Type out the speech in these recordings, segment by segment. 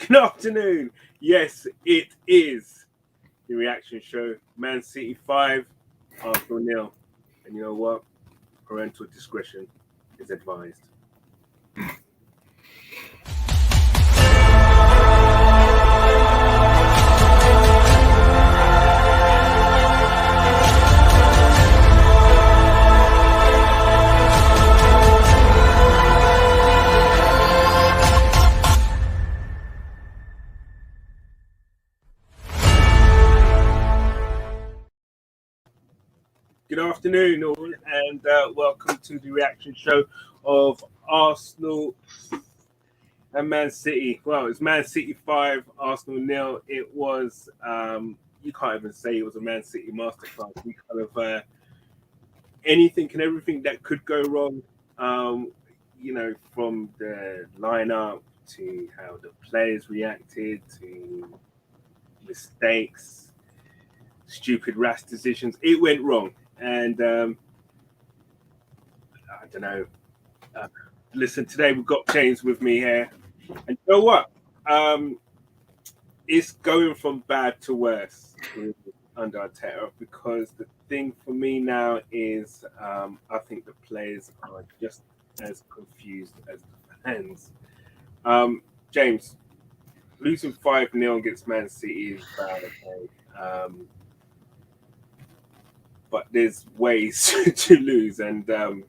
Good afternoon. Yes, it is the reaction show. Man City 5, Arsenal 0. And you know what? Parental discretion is advised. Good afternoon, all, and welcome to the reaction show of Arsenal and Man City. Well, it's Man City 5, Arsenal 0. It was, you can't even say it was a Man City masterclass. We kind of, anything and everything that could go wrong, from the lineup to how the players reacted to mistakes, stupid, rash decisions. It went wrong. And I don't know. Listen, today we've got James with me here. And you know what? It's going from bad to worse under Arteta, because the thing for me now is I think the players are just as confused as the fans. James, losing 5-0 against Man City is bad, okay? But there's ways to lose, and I'm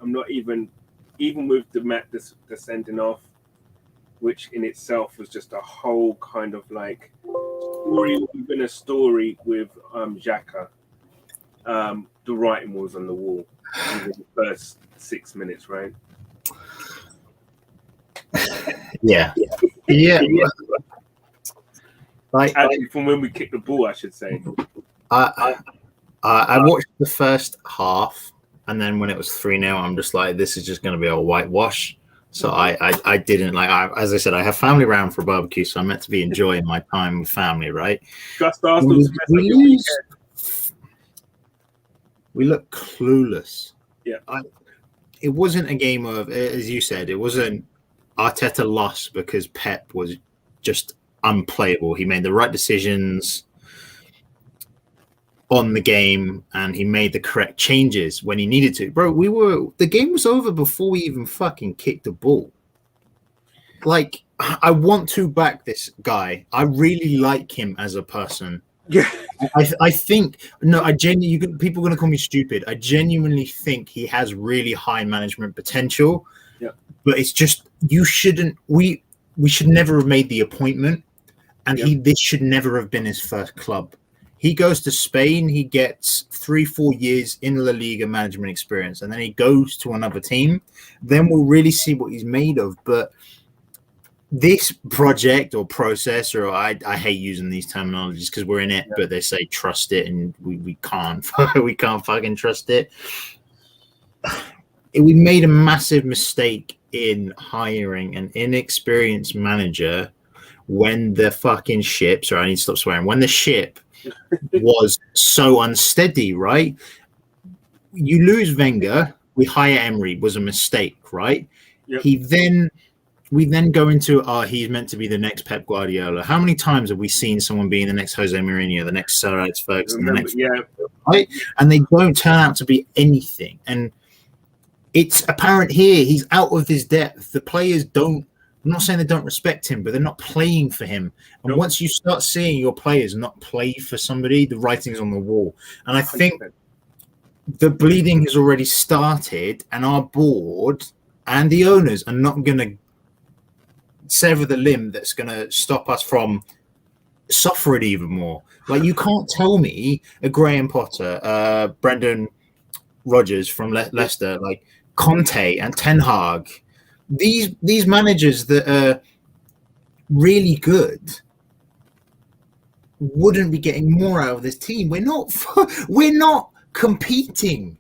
not even with the sending off, which in itself was just a whole kind of like story within a story with Xhaka. The writing was on the wall in the first 6 minutes, right? Yeah. Like actually, from when we kicked the ball, I should say. I watched the first half, and then when it was 3-0, I'm just like, this is just going to be a whitewash. So I didn't as I said, I have family around for a barbecue, so I'm meant to be enjoying my time with family, right? Just Arsenal to mess up your weekend. We look clueless. Yeah. It wasn't a game of, as you said, it wasn't Arteta lost because Pep was just unplayable. He made the right decisions on the game, and he made the correct changes when he needed to. Bro, the game was over before we even fucking kicked the ball. Like, I want to back this guy. I really like him as a person. Yeah. I think, people are going to call me stupid. I genuinely think he has really high management potential. Yeah. But it's just, we should never have made the appointment, and this should never have been his first club. He goes to Spain, he gets 3-4 years in La Liga management experience, and then he goes to another team. Then we'll really see what he's made of. But this project or process, or I hate using these terminologies because we're in it, but they say trust it, and we can't fucking trust it. We made a massive mistake in hiring an inexperienced manager when the fucking ship, sorry, I need to stop swearing, when the ship was so unsteady, right? You lose Wenger, we hire Emery, was a mistake, right? Yep. We then go into, he's meant to be the next Pep Guardiola. How many times have we seen someone being the next Jose Mourinho, the next Sir Alex Ferguson, right? And they don't turn out to be anything. And it's apparent here, he's out of his depth. The players don't, I'm not saying they don't respect him, but they're not playing for him. And once you start seeing your players not play for somebody, the writing's on the wall. And I think the bleeding has already started, and our board and the owners are not going to sever the limb that's going to stop us from suffering even more. Like, you can't tell me a Graham Potter, Brendan Rodgers from Leicester, like Conte and Ten Hag, these managers that are really good wouldn't be getting more out of this team. We're not competing.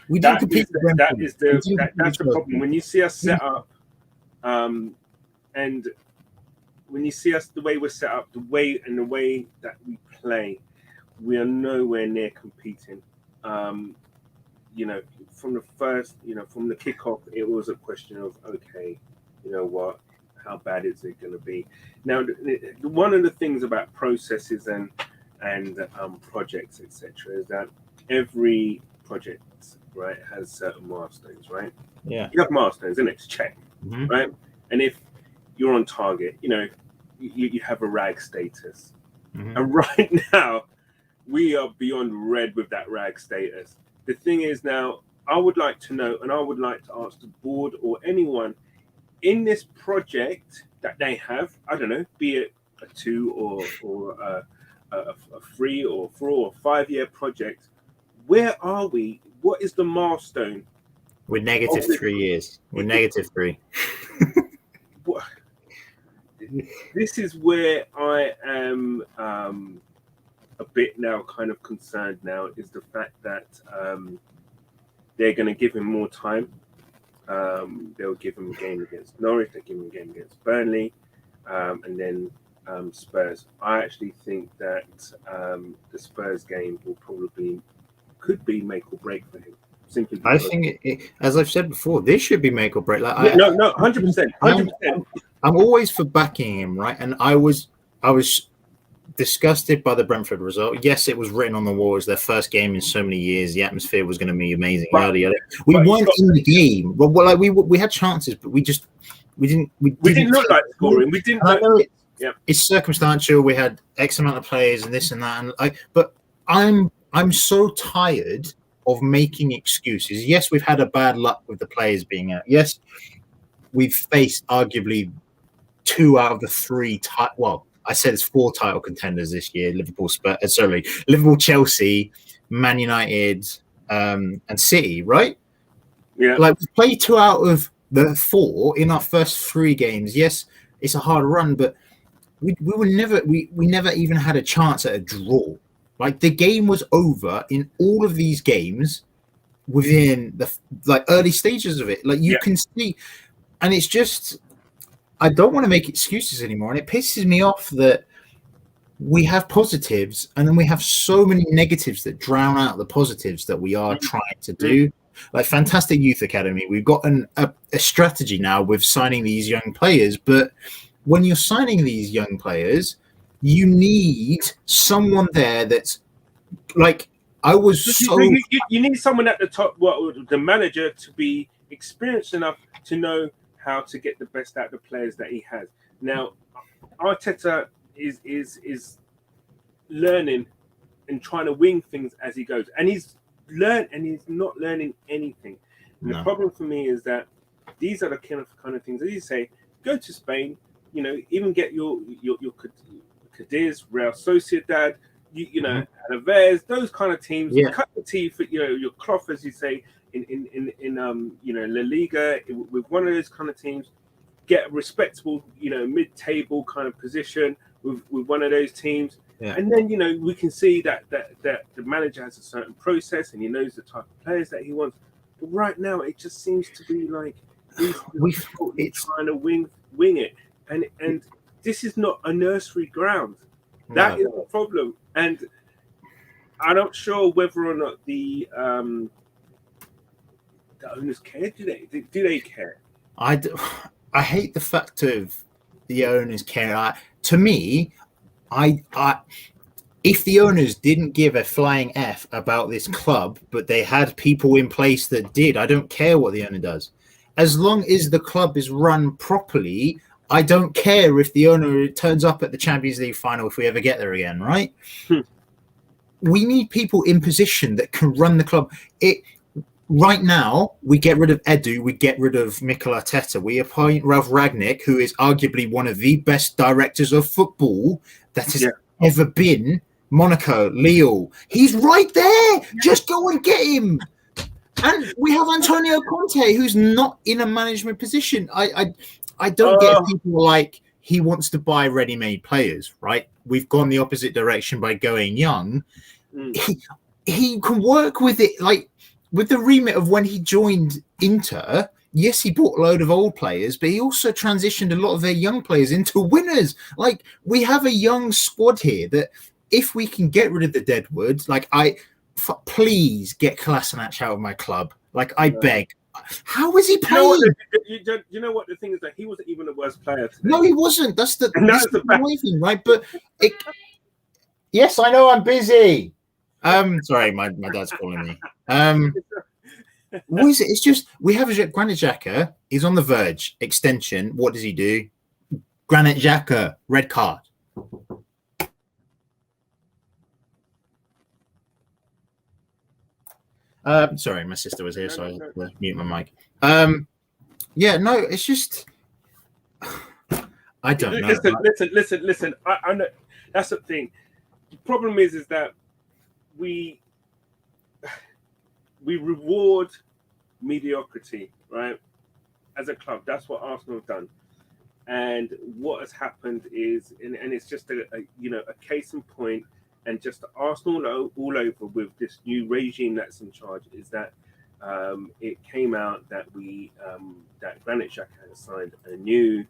We don't compete. That's the problem. When you see us set up, and when you see us the way we're set up, the way that we play, we are nowhere near competing. From the first, from the kickoff, it was a question of, okay, you know what, how bad is it going to be? Now, one of the things about processes and projects, etc., is that every project, right, has certain milestones, right? Yeah. You have milestones, and it's check, right? And if you're on target, you have a rag status. And right now, we are beyond red with that rag status. The thing is now, I would like to know, and I would like to ask the board or anyone in this project that they have, I don't know, be it a 2 or a 3 or 4 or 5 year project, where are we? What is the milestone? We're negative 3 years. We're negative 3. This is where I am a bit now kind of concerned now, is the fact that they're going to give him more time. They'll give him a game against Norwich, they'll give him a game against Burnley, and then Spurs. I actually think that the Spurs game could be make or break for him. Simply I think, as I've said before, this should be make or break. Like, no, 100%. I'm always for backing him, right? And I was disgusted by the Brentford result. Yes, it was written on the wall as their first game in so many years. The atmosphere was going to be amazing. We weren't in the game. Well, like we had chances, but we didn't look like scoring. We didn't. It's circumstantial. We had X amount of players and this and that, but I'm so tired of making excuses. Yes, we've had a bad luck with the players being out. Yes, we've faced arguably 2 out of the 3 I said it's 4 title contenders this year: Liverpool, Chelsea, Man United, and City. Right? Yeah. Like, we played 2 out of the 4 in our first 3 games. Yes, it's a hard run, but we never even had a chance at a draw. Like, the game was over in all of these games within the early stages of it. Like, you can see, and it's just, I don't want to make excuses anymore. And it pisses me off that we have positives and then we have so many negatives that drown out the positives that we are trying to do. Like, fantastic youth academy. We've got a strategy now with signing these young players. But when you're signing these young players, you need someone there that's like, you need someone at the top, the manager, to be experienced enough to know how to get the best out of the players that he has. Now, Arteta is learning and trying to wing things as he goes, and he's not learning anything. And the problem for me is that these are the kind of things, as you say, go to Spain, even get your Cadiz, Real Sociedad, Alaves, those kind of teams. Cut the teeth, your cloth, as you say, in La Liga with one of those kind of teams. Get a respectable, mid-table kind of position with one of those teams, and then we can see that the manager has a certain process and he knows the type of players that he wants. But right now, it just seems to be like he's trying to wing it, and this is not a nursery ground. That is the problem, and I'm not sure whether or not the owners care. Do they care? I hate the fact of the owners care. To me, if the owners didn't give a flying F about this club, but they had people in place that did, I don't care what the owner does. As long as the club is run properly, I don't care if the owner turns up at the Champions League final if we ever get there again, right? We need people in position that can run the club. Right now, we get rid of Edu, we get rid of Mikel Arteta. We appoint Ralph Rangnick, who is arguably one of the best directors of football that has ever been. Monaco, Lille. He's right there. Just go and get him. And we have Antonio Conte, who's not in a management position. I don't get people like he wants to buy ready-made players, right? We've gone the opposite direction by going young. He can work with it, like, with the remit of when he joined Inter. Yes, he bought a load of old players, but he also transitioned a lot of their young players into winners. Like, we have a young squad here that if we can get rid of the deadwood, like, please get Kolasinac out of my club. Like, I beg. How is he playing? You know what the thing is, that he wasn't even the worst player today. No, he wasn't. That's the thing, right? But yes, I know I'm busy. Sorry, my dad's calling me. What is it? It's just we have a Granit Xhaka. He's on the verge. Extension. What does he do? Granit Xhaka, red card. Sorry, my sister was here, so I had to mute my mic. Yeah, no, it's just I don't know. Listen. I know that's the thing. The problem is that we reward mediocrity, right? As a club, that's what Arsenal have done. And what has happened is, and it's just a case in point, and just Arsenal all over with this new regime that's in charge, is that it came out that that Granit Xhaka has signed a new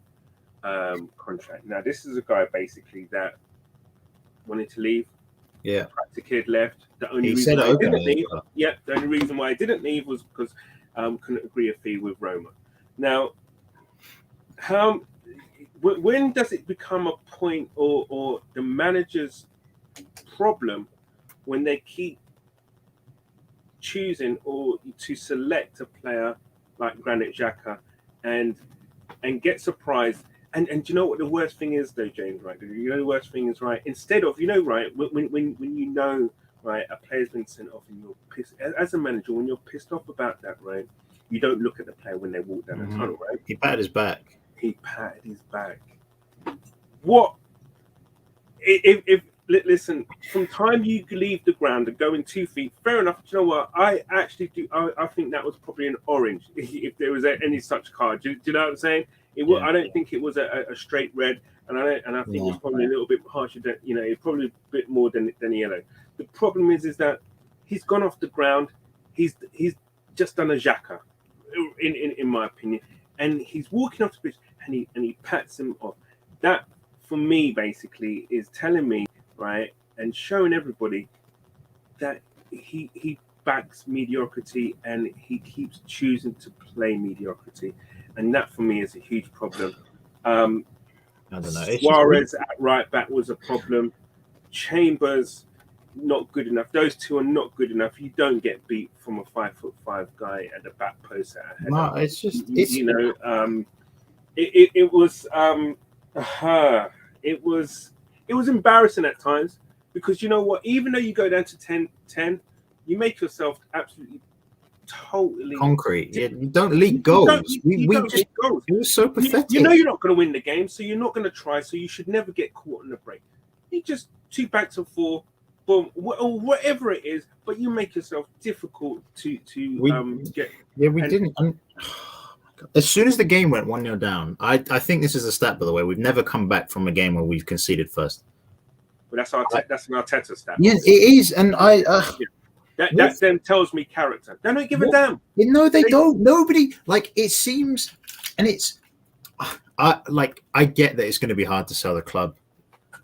contract. Now, this is a guy basically that wanted to leave. Yeah, the kid left. The only reason why he didn't leave, the only reason why he didn't leave was because couldn't agree a fee with Roma. Now, when does it become a point or the manager's problem when they keep choosing or to select a player like Granit Xhaka and get surprised? And you know what the worst thing is, though, James, right? You know the worst thing is, right? Instead of, right, when you know, right, a player's been sent off and you're pissed, as a manager, when you're pissed off about that, right, you don't look at the player when they walk down the tunnel, right? He patted his back. What? If listen, from time you leave the ground and go in 2 feet, fair enough. Do you know what? I actually do. I think that was probably an orange, if there was any such card. Do you know what I'm saying? I don't think it was a straight red, and I think it was probably a little bit harsher than it's probably a bit more than yellow. The problem is that he's gone off the ground. He's just done a Xhaka, in my opinion, and he's walking off the pitch and he pats him off. That for me basically is telling me, right, and showing everybody that he backs mediocrity and he keeps choosing to play mediocrity. And that for me is a huge problem. I don't know. Suarez at right back was a problem. Chambers not good enough. Those two are not good enough. You don't get beat from a 5'5" guy at the back post. No, it's just it was embarrassing at times, because you know what? Even though you go down to 10, you make yourself absolutely totally concrete. Yeah, you don't leak goals. We just leak goals. It was so pathetic. You know you're not going to win the game, so you're not going to try. So you should never get caught in the break. You just 2 backs of 4, boom, or whatever it is. But you make yourself difficult to get. Yeah, we didn't. As soon as the game went 1-0 down, I think this is a stat, by the way. We've never come back from a game where we've conceded first. But that's an Arteta stat. Yeah, it is, and That then tells me character. They don't give a damn. No, they don't. Nobody, it seems, and it's, I get that it's going to be hard to sell the club,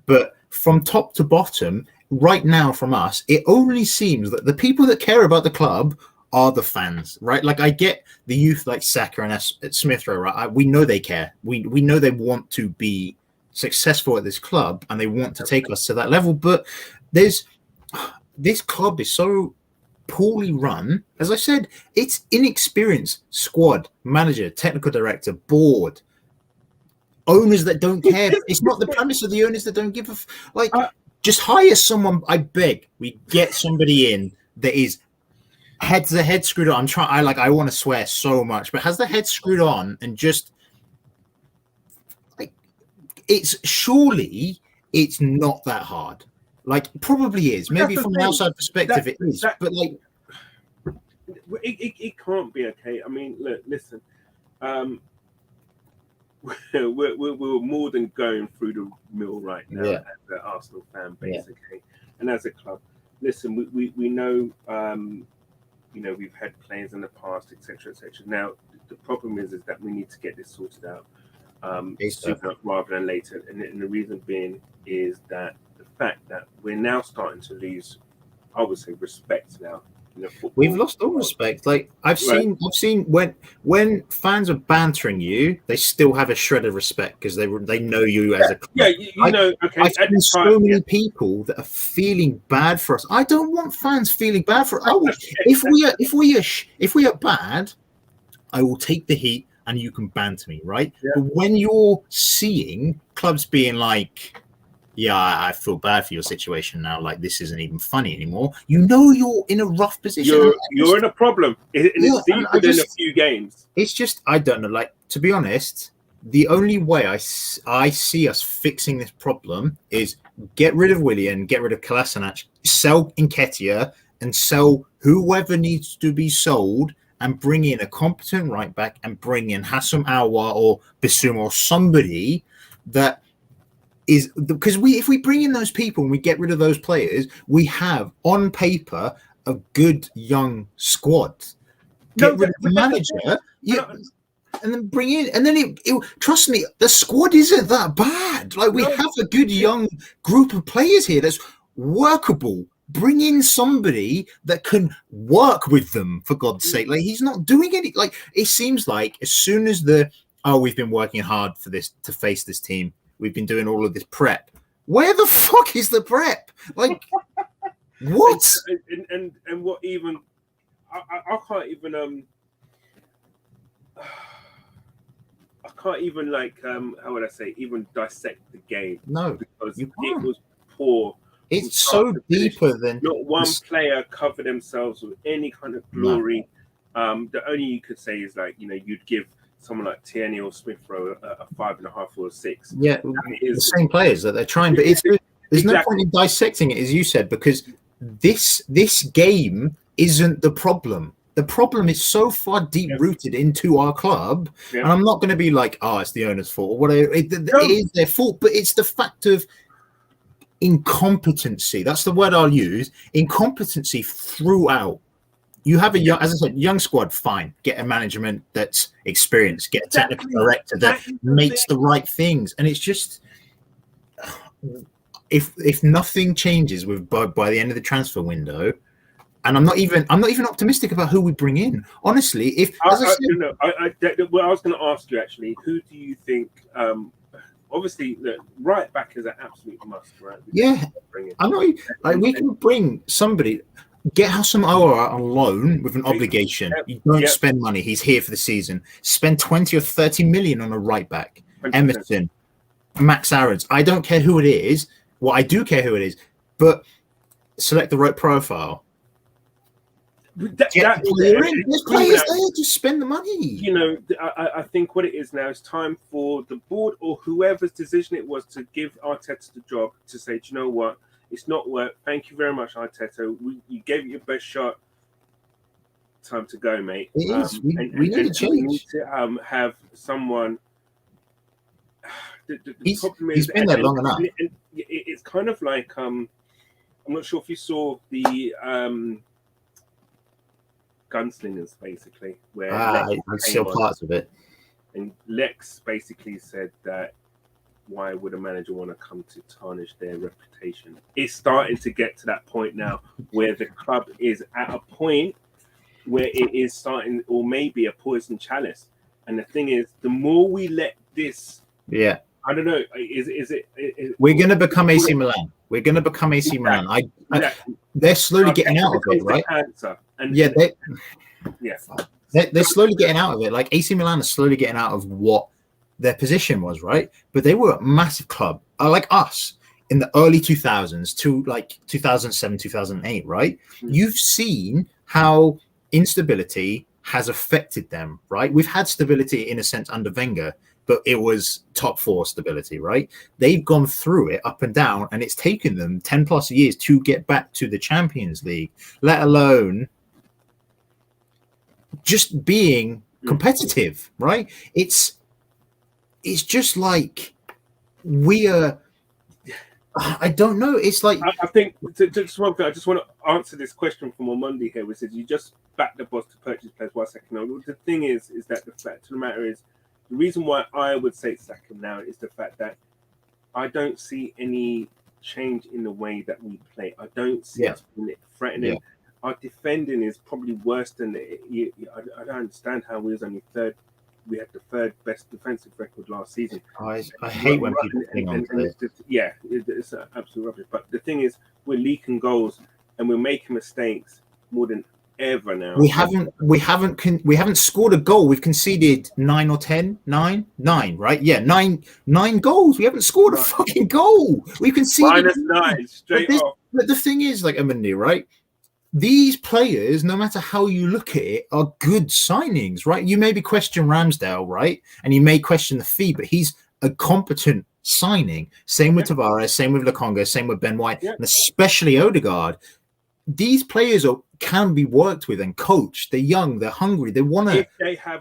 but from top to bottom, right now from us, it only seems that the people that care about the club are the fans, right? I get the youth like Saka and Smith Rowe, right? We know they care. We know they want to be successful at this club and they want to take us to that level, but this club is so poorly run. As I said, it's inexperienced squad, manager, technical director, board, owners that don't care. It's not the premise of the owners that don't give just hire someone. I beg, we get somebody in that is the head screwed on. I want to swear so much, but has the head screwed on and just surely it's not that hard. Probably is. Maybe from an outside perspective it is. But it can't be okay. I mean, look, listen. We're more than going through the mill right now as the Arsenal fan base, okay? And as a club, listen, we know, we've had players in the past, etc., etc. Now, the problem is that we need to get this sorted out sooner rather than later. And the reason being is that the fact that we're now starting to lose, I would say, respect now We've lost all respect. Like I've seen when fans are bantering you, they still have a shred of respect because they know you as a club. Yeah, you know. Okay, I've seen so many people that are feeling bad for us. I don't want fans feeling bad for us. If we are bad, I will take the heat and you can banter me, right? Yeah. But when you're seeing clubs being like, yeah, I feel bad for your situation now. Like this isn't even funny anymore. You know you're in a rough position. You're in a problem, and it's deeper than a few games. It's just I don't know. Like to be honest, the only way I see us fixing this problem is get rid of Willian, get rid of Kolasinac, sell Nketiah, and sell whoever needs to be sold, and bring in a competent right back, and bring in Hassam Aouar or Bissouma or somebody that. Is because if we bring in those people and we get rid of those players, we have on paper a good young squad. Get rid of the manager, and then bring in, and then it trust me, the squad isn't that bad. Like we have a good young group of players here that's workable. Bring in somebody that can work with them, for God's sake. Like he's not doing any. Like it seems like as soon as we've been working hard for this to face this team. We've been doing all of this prep. Where the fuck is the prep? Like, what? And what even? I can't even. I can't even like. How would I say? Even dissect the game. No, because it was poor. It's so deeper than not one player covered themselves with any kind of glory. No. The only you could say is like you'd give. Someone like Tierney or Smith Rowe a 5.5 or a 6. Yeah, the same players that they're trying, but there's no point in dissecting it, as you said, because this game isn't the problem. The problem is so far deep rooted into our club, and I'm not going to be like, it's the owner's fault or whatever. It is their fault, but it's the fact of incompetency. That's the word I'll use. Incompetency throughout. You have as I said, young squad, fine. Get a management that's experienced. Get a technical director that makes the right things. And it's just, if nothing changes by the end of the transfer window, and I'm not even optimistic about who we bring in. Honestly, I was going to ask you actually, who do you think? Obviously, the right back is an absolute must, right? I'm not like we can bring somebody. Get Hassam Aouar on loan with an obligation. You don't spend money. He's here for the season. Spend 20 or 30 million on a right back. 100%. Emerson, Max Aarons. I don't care who it is. Well, I do care who it is, but select the right profile. There's players there. Just spend the money. I think what it is now is time for the board or whoever's decision it was to give Arteta the job to say, do you know what? It's not work. Thank you very much, Arteta. You gave it your best shot. Time to go, mate. It is. We need to change. We need to have someone. The problem is he's been there long enough. It's kind of like I'm not sure if you saw the Gunslingers, basically, where I saw parts of it, and Lex basically said that. Why would a manager want to come to tarnish their reputation? It's starting to get to that point now where the club is at a point where it is starting, or maybe a poison chalice. And the thing is, the more we let this, I don't know, is it? We're going to become AC Milan. We're going to become AC Milan. They're slowly getting out of it, right? They're slowly getting out of it. Like AC Milan is slowly getting out of what their position was, right? But they were a massive club, like us, in the early 2000s to like 2007, 2008, right? You've seen how instability has affected them, right? We've had stability in a sense under Wenger, but it was top 4 stability, right? They've gone through it up and down, and it's taken them 10 plus years to get back to the Champions League, let alone just being competitive, right? It's just like we are. I don't know. It's like I think just one thing. I just want to answer this question from on Monday here, which says you just back the boss to purchase players. Why sack him now? The thing is that the fact of the matter is the reason why I would say sack him now is the fact that I don't see any change in the way that we play. I don't see us threatening. our defending is probably worse than I don't understand how we was only third. We had the third best defensive record last season. I hate when people think on and it's just, it's absolute rubbish. But the thing is, we're leaking goals and we're making mistakes more than ever now. We haven't scored a goal. We've conceded 9 or 10, 9, right? Yeah, nine goals. We haven't scored a fucking goal. We've conceded -9 straight off. But the thing is, like, Amandi, right? These players, no matter how you look at it, are good signings, right? You maybe question Ramsdale, right? And you may question the fee, but he's a competent signing. Same with Tavares, same with Lokonga, same with Ben White, and especially Odegaard. These players can be worked with and coached. They're young, they're hungry, they want to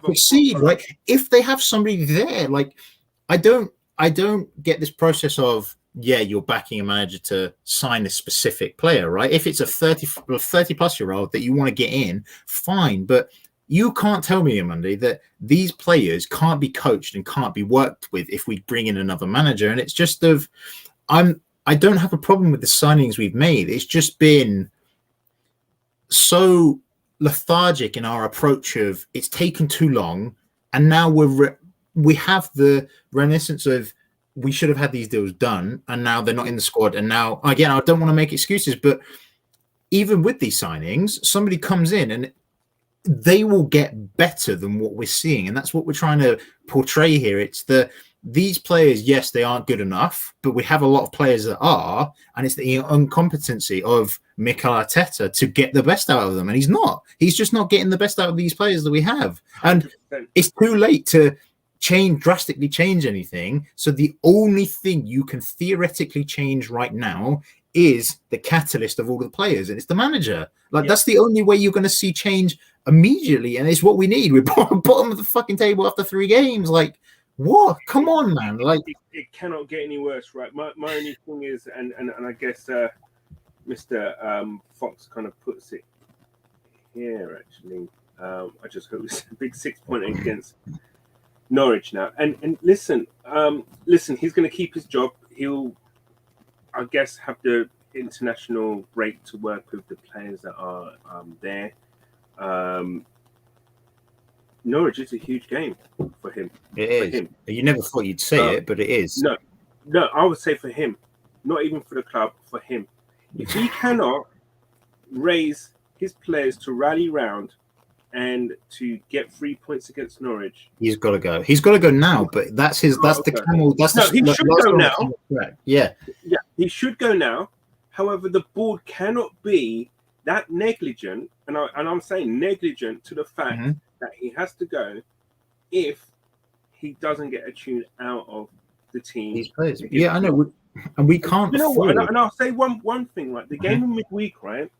succeed, right? If they have somebody there, like, I don't get this process of, you're backing a manager to sign a specific player, right? If it's a 30 plus year old that you want to get in, fine. But you can't tell me, Amandi, that these players can't be coached and can't be worked with if we bring in another manager. And it's just I don't have a problem with the signings we've made. It's just been so lethargic in our approach of it's taken too long. And now we have the reminiscence of, we should have had these deals done, and now they're not in the squad. And now, again, I don't want to make excuses, but even with these signings, somebody comes in and they will get better than what we're seeing. And that's what we're trying to portray here. It's these players, yes, they aren't good enough, but we have a lot of players that are, and it's the incompetency of Mikel Arteta to get the best out of them. And he's not. He's just not getting the best out of these players that we have. And 100%. It's too late to drastically change anything. So the only thing you can theoretically change right now is the catalyst of all the players, and it's the manager. Like, that's the only way you're going to see change immediately, and it's what we need. We're bottom of the fucking table after 3 games. Like, what? Come on, man. Like, it cannot get any worse, right? My only thing is, and I guess Mr. Fox kind of puts it here, actually. I just hope it's a big 6-point against Norwich now. And listen, he's going to keep his job. He'll, I guess, have the international break to work with the players that are there. Norwich is a huge game for him. It is. You never thought you'd say it, but it is. No, I would say for him, not even for the club, for him. If he cannot raise his players to rally round and to get 3 points against Norwich, he's got to go. He's got to go now. But that's his. That's the camel. That's he should go now. Yeah, he should go now. However, the board cannot be that negligent, and I'm saying negligent to the fact that he has to go if he doesn't get a tune out of the team. These players. Yeah, I know, and we can't. You know what? And I'll say one thing. Like the game in midweek, right?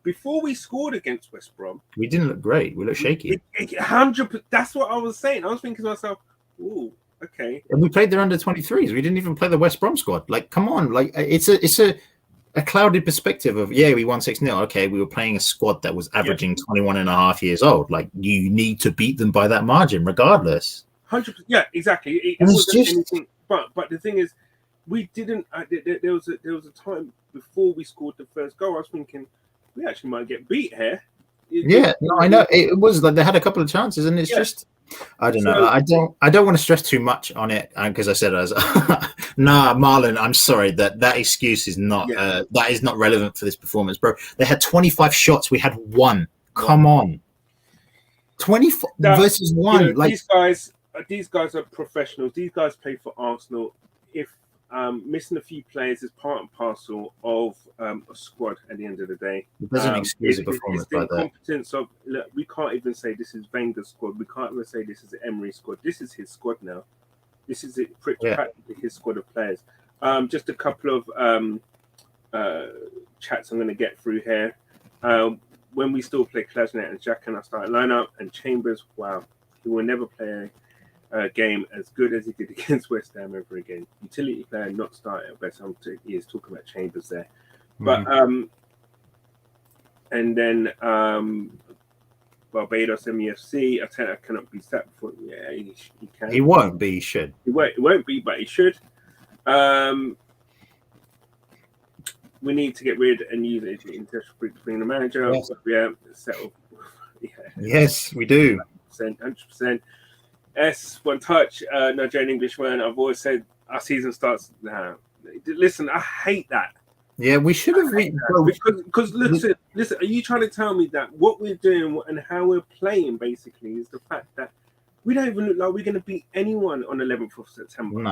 Before we scored against West Brom, we didn't look great. We looked shaky. 100%. That's what I was saying. I was thinking to myself, "Ooh, okay." And we played their under-23s. We didn't even play the West Brom squad. Like, come on! Like, it's a clouded perspective of, we won 6-0. Okay, we were playing a squad that was averaging 21 and a half years old. Like, you need to beat them by that margin, regardless. 100%. Yeah, exactly. It wasn't anything. But the thing is, we didn't. There was a time before we scored the first goal. I was thinking, we actually might get beat here. I know it was like they had a couple of chances, and it's just, I don't know. I don't want to stress too much on it, because I said Marlon, I'm sorry that excuse is not that is not relevant for this performance, bro. They had 25 shots, we had 1. Come on, 24 versus 1. You know, like these guys are professionals. These guys play for Arsenal. If missing a few players is part and parcel of a squad at the end of the day. It doesn't excuse a performance like that. Competence of, look, we can't even say this is Wenger's squad. We can't even say this is Emery's squad. This is his squad now. This is practically his squad of players. Just a couple of chats I'm going to get through here. When we still play Klasnet and Jack and I started lineup, and Chambers, wow, he will never play a game as good as he did against West Ham ever again. Utility player, not starting at best. He is talking about Chambers there. But and then Barbados MEFC, Arteta cannot be sacked before. Yeah, he can. He won't be. He should. He won't be, but he should. we need to get rid and use it between the manager. Yes. Yeah, settle. Yeah. Yes, we do. 100%. One touch. Nigerian Englishman. I've always said our season starts now. Listen, I hate that. Yeah, we should have. Because listen. Are you trying to tell me that what we're doing and how we're playing basically is the fact that we don't even look like we're going to beat anyone on 11th of September?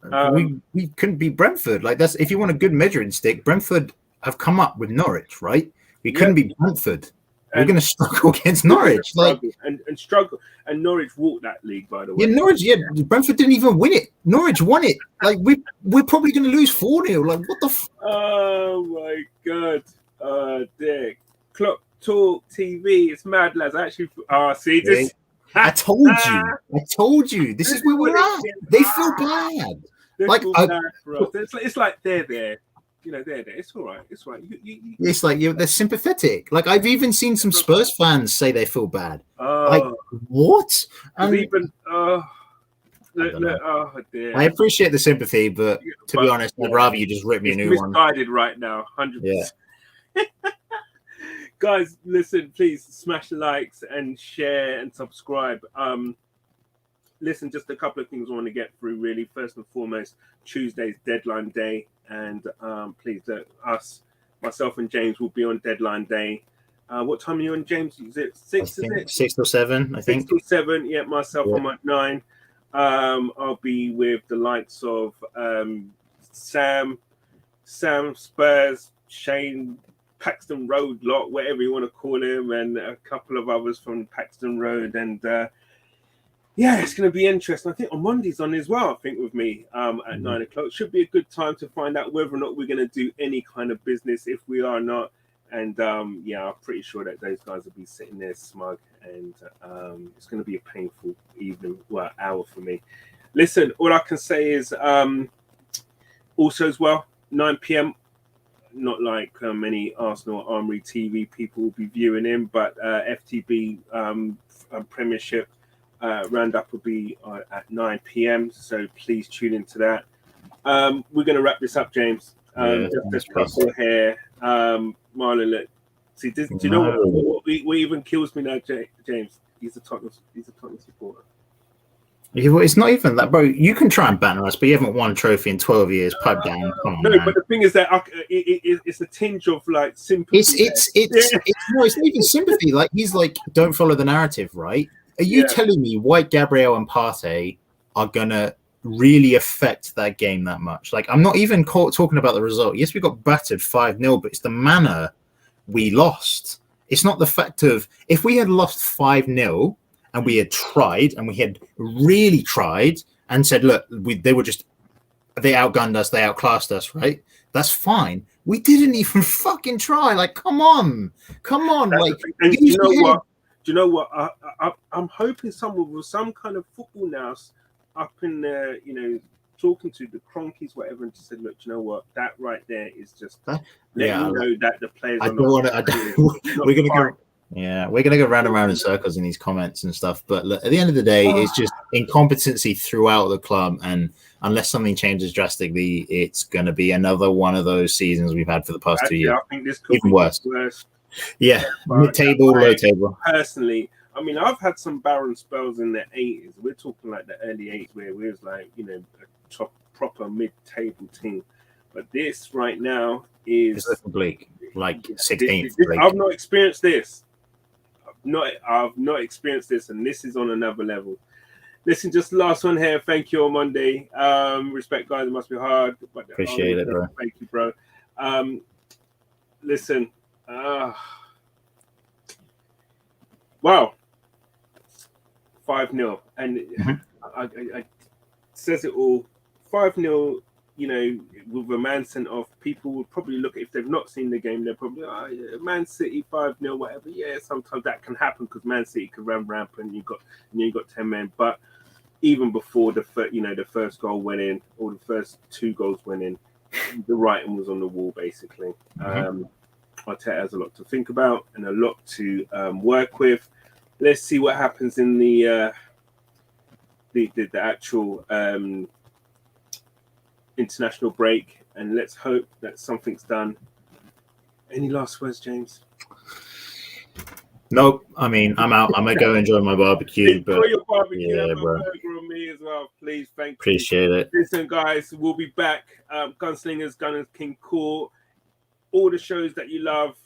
No, we couldn't beat Brentford. Like that's if you want a good measuring stick. Brentford have come up with Norwich, right? We couldn't beat Brentford. We're going to struggle against Norwich, and struggle. And Norwich walked that league, by the way. Yeah, Norwich. Yeah, Brentford didn't even win it. Norwich won it. Like we're probably going to lose 4-0. Like what the? Oh my god, Dick. Clock Talk TV. It's mad, lads. Actually, see this. I told you. This is where we're at. They feel bad. It's like they're there. You know, they're there. It's all right. It's right. It's like they're sympathetic. Like I've even seen some Spurs fans say they feel bad. Like what? Dear. I appreciate the sympathy, but to be honest, I'd rather you just rip me a new one. Misguided right now, 100%. Yeah. Guys, listen, please smash the likes and share and subscribe. Listen, just a couple of things I want to get through, really. First and foremost, Tuesday's deadline day. And please, myself and James will be on deadline day. What time are you on, James? Is it 6? 6 or 7, I think. 6 or 7, yeah, myself, I'm at 9. I'll be with the likes of Sam Spurs, Shane, Paxton Road lot, whatever you want to call him, and a couple of others from Paxton Road. And yeah, it's going to be interesting. I think on Monday's on as well, I think, with me at 9 o'clock. Should be a good time to find out whether or not we're going to do any kind of business. If we are not, and yeah, I'm pretty sure that those guys will be sitting there smug, and it's going to be a painful hour for me. Listen, all I can say is also as well, 9 p.m. Not like many Arsenal Armoury TV people will be viewing in, but FTB Premiership roundup will be at 9 p.m. So please tune into that. We're going to wrap this up, James. Just a couple here. Marlon, look. See, do you know what even kills me now, James? He's a Tottenham supporter. Yeah, well, it's not even that, bro. You can try and banter us, but you haven't won a trophy in 12 years. Pipe down. Come on, man. But the thing is that it's a tinge of like sympathy. It's not even sympathy. Like he's like, don't follow the narrative, right? Are you telling me White, Gabriel, and Partey are gonna really affect that game that much? Like, I'm not even talking about the result. Yes, we got battered 5-0, but it's the manner we lost. It's not the fact of if we had lost 5-0 and we had tried and we had really tried and said, look, they outgunned us, they outclassed us, right? That's fine. We didn't even fucking try. Like, come on. Like, and do you know what? I'm hoping someone with some kind of football nous up in there, talking to the Cronkies, whatever, and just said, look, you know what? That right there is just letting you know that the players are we're gonna go round and round in circles in these comments and stuff. But look, at the end of the day, it's just incompetency throughout the club, and unless something changes drastically, it's gonna be another one of those seasons we've had for the past 2 years. I think this could even be worse. Yeah, mid-table, low table. Personally, I mean, I've had some barren spells in the 80s. We're talking like the early 80s where we was like, a proper mid-table team. But this right now is bleak, like 16th. I've not experienced this. I've not experienced this, and this is on another level. Listen, just last one here. Thank you on Monday. Respect, guys. It must be hard, but appreciate it, bro. Thank you, bro. Listen. Wow. 5-0, and I says it all. 5-0. With a man sent off, people would probably look if they've not seen the game. They're probably Man City 5-0, whatever. Yeah, sometimes that can happen because Man City can run rampant. You got 10 men, but even before the first goal went in, or the first 2 goals went in, the writing was on the wall basically. Arteta has a lot to think about and a lot to work with. Let's see what happens in the actual international break, and let's hope that something's done. Any last words, James? Nope. I mean, I'm out. I'm gonna go enjoy my barbecue. Enjoy your barbecue. Yeah, Have a bro. burger on me as well, please. Thank you. Appreciate it. Listen, guys, we'll be back. Gunslingers, Gunners, King Court. All the shows that you love.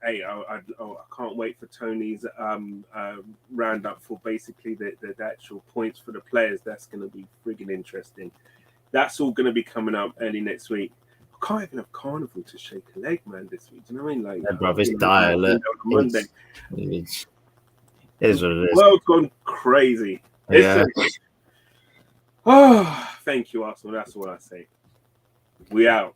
Hey, I can't wait for Tony's roundup for basically the actual points for the players. That's going to be friggin' interesting. That's all going to be coming up early next week. I can't even have Carnival to shake a leg, man, this week. Do you know what I mean? Like, yeah, bro, it's dire. Look, Monday. It is what it is. World's gone crazy. Yeah. Oh, thank you, Arsenal. That's all I say. We out.